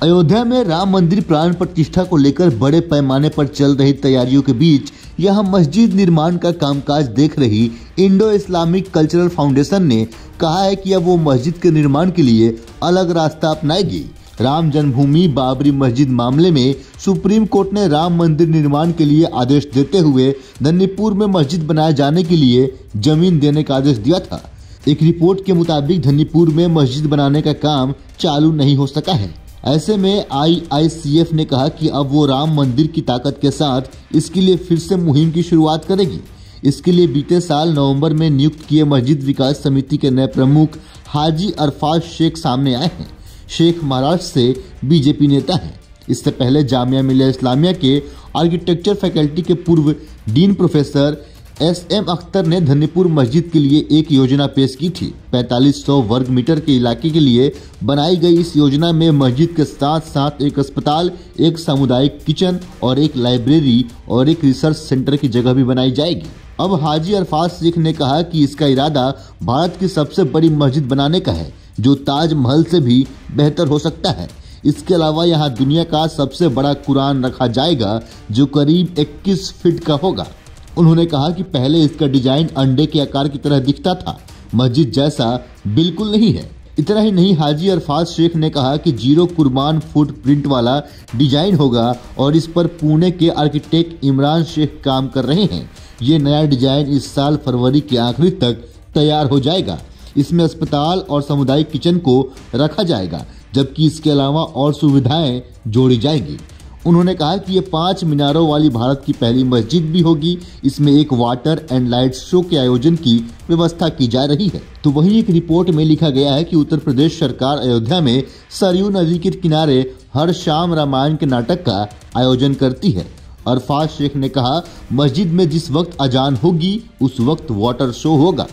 अयोध्या में राम मंदिर प्राण प्रतिष्ठा को लेकर बड़े पैमाने पर चल रही तैयारियों के बीच यहां मस्जिद निर्माण का कामकाज देख रही इंडो इस्लामिक कल्चरल फाउंडेशन ने कहा है कि अब वो मस्जिद के निर्माण के लिए अलग रास्ता अपनाएगी। राम जन्मभूमि बाबरी मस्जिद मामले में सुप्रीम कोर्ट ने राम मंदिर निर्माण के लिए आदेश देते हुए धन्नीपुर में मस्जिद बनाए जाने के लिए जमीन देने का आदेश दिया था। एक रिपोर्ट के मुताबिक धन्नीपुर में मस्जिद बनाने का काम चालू नहीं हो सका है। ऐसे में IICF ने कहा कि अब वो राम मंदिर की ताकत के साथ इसके लिए फिर से मुहिम की शुरुआत करेगी। इसके लिए बीते साल नवंबर में नियुक्त किए मस्जिद विकास समिति के नए प्रमुख हाजी अरफात शेख सामने आए हैं। शेख महाराष्ट्र से बीजेपी नेता हैं। इससे पहले जामिया मिलिया इस्लामिया के आर्किटेक्चर फैकल्टी के पूर्व डीन प्रोफेसर SM अख्तर ने धन्नीपुर मस्जिद के लिए एक योजना पेश की थी। 4500 वर्ग मीटर के इलाके के लिए बनाई गई इस योजना में मस्जिद के साथ साथ एक अस्पताल, एक सामुदायिक किचन और एक लाइब्रेरी और एक रिसर्च सेंटर की जगह भी बनाई जाएगी। अब हाजी अरफात शेख ने कहा कि इसका इरादा भारत की सबसे बड़ी मस्जिद बनाने का है, जो ताजमहल से भी बेहतर हो सकता है। इसके अलावा यहाँ दुनिया का सबसे बड़ा कुरान रखा जाएगा, जो करीब 21 फीट का होगा। उन्होंने कहा कि पहले इसका डिजाइन अंडे के आकार की तरह दिखता था, मस्जिद जैसा बिल्कुल नहीं है। इतना ही नहीं, हाजी अरफात शेख ने कहा कि 0 कुर्बान फुटप्रिंट वाला डिजाइन होगा और इस पर पुणे के आर्किटेक्ट इमरान शेख काम कर रहे हैं। ये नया डिजाइन इस साल फरवरी के आखिरी तक तैयार हो जाएगा। इसमें अस्पताल और सामुदायिक किचन को रखा जाएगा, जबकि इसके अलावा और सुविधाएं जोड़ी जाएंगी। उन्होंने कहा कि ये 5 मीनारों वाली भारत की पहली मस्जिद भी होगी। इसमें एक वाटर एंड लाइट शो के आयोजन की व्यवस्था की जा रही है। तो वहीं एक रिपोर्ट में लिखा गया है कि उत्तर प्रदेश सरकार अयोध्या में सरयू नदी के किनारे हर शाम रामायण के नाटक का आयोजन करती है। अरफात शेख ने कहा, मस्जिद में जिस वक्त अजान होगी उस वक्त वाटर शो होगा।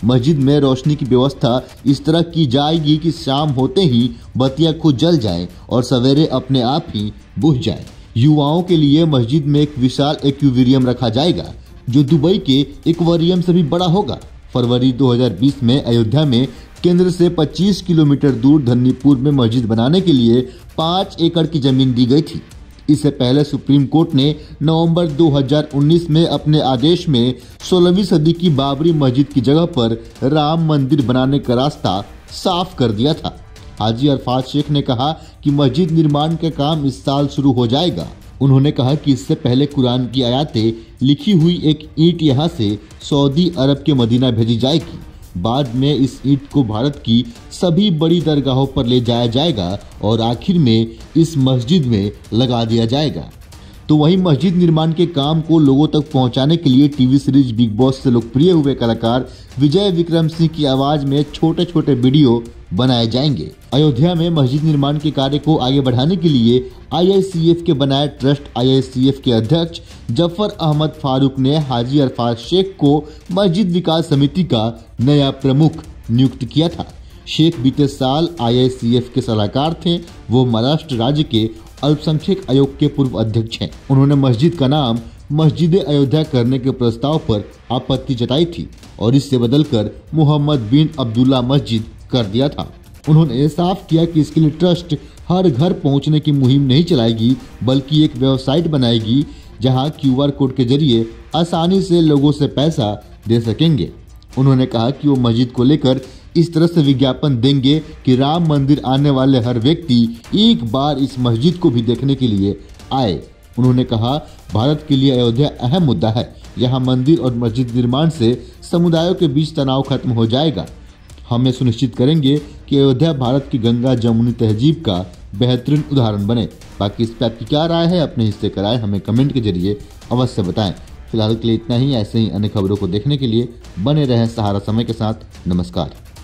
मस्जिद में रोशनी की व्यवस्था इस तरह की जाएगी कि शाम होते ही बत्तियां खुद जल जाएं और सवेरे अपने आप ही बुझ जाएं। युवाओं के लिए मस्जिद में एक विशाल एक्वेरियम रखा जाएगा, जो दुबई के एक्वेरियम से भी बड़ा होगा। फरवरी 2020 में अयोध्या में केंद्र से 25 किलोमीटर दूर धन्नीपुर में मस्जिद बनाने के लिए 5 एकड़ की जमीन दी गई थी। इससे पहले सुप्रीम कोर्ट ने नवंबर 2019 में अपने आदेश में 16वीं सदी की बाबरी मस्जिद की जगह पर राम मंदिर बनाने का रास्ता साफ कर दिया था। हाजी अरफात शेख ने कहा कि मस्जिद निर्माण का काम इस साल शुरू हो जाएगा। उन्होंने कहा कि इससे पहले कुरान की आयतें लिखी हुई एक ईंट यहां से सऊदी अरब के मदीना भेजी जाएगी। बाद में इस ईंट को भारत की सभी बड़ी दरगाहों पर ले जाया जाएगा और आखिर में इस मस्जिद में लगा दिया जाएगा। तो वहीं मस्जिद निर्माण के काम को लोगों तक पहुंचाने के लिए टीवी सीरीज बिग बॉस से लोकप्रिय हुए कलाकार विजय विक्रम सिंह की आवाज में छोटे छोटे वीडियो बनाए जाएंगे। अयोध्या में मस्जिद निर्माण के कार्य को आगे बढ़ाने के लिए IICF के बनाए ट्रस्ट IICF के अध्यक्ष जफर अहमद फारूक ने हाजी अरफात शेख को मस्जिद विकास समिति का नया प्रमुख नियुक्त किया था। शेख बीते साल IICF के सलाहकार थे। वो महाराष्ट्र राज्य के अल्पसंख्यक आयोग के पूर्व अध्यक्ष हैं। उन्होंने मस्जिद का नाम मस्जिद अयोध्या करने के प्रस्ताव पर आपत्ति जताई थी और इससे बदलकर मोहम्मद बिन अब्दुल्ला मस्जिद कर दिया था। उन्होंने साफ किया कि इसके लिए ट्रस्ट हर घर पहुंचने की मुहिम नहीं चलाएगी, बल्कि एक वेबसाइट बनाएगी जहां QR कोड के जरिए आसानी से लोगों से पैसा दे सकेंगे। उन्होंने कहा कि वो मस्जिद को लेकर इस तरह से विज्ञापन देंगे कि राम मंदिर आने वाले हर व्यक्ति एक बार इस मस्जिद को भी देखने के लिए आए। उन्होंने कहा, भारत के लिए अयोध्या अहम मुद्दा है। यहाँ मंदिर और मस्जिद निर्माण से समुदायों के बीच तनाव खत्म हो जाएगा। हम सुनिश्चित करेंगे कि अयोध्या भारत की गंगा जमुनी तहजीब का बेहतरीन उदाहरण बने। बाकी इस पर आपकी क्या राय है, अपने हिस्से का राय हमें कमेंट के जरिए अवश्य बताएं। फिलहाल के लिए इतना ही। ऐसे ही अन्य खबरों को देखने के लिए बने रहें सहारा समय के साथ। नमस्कार।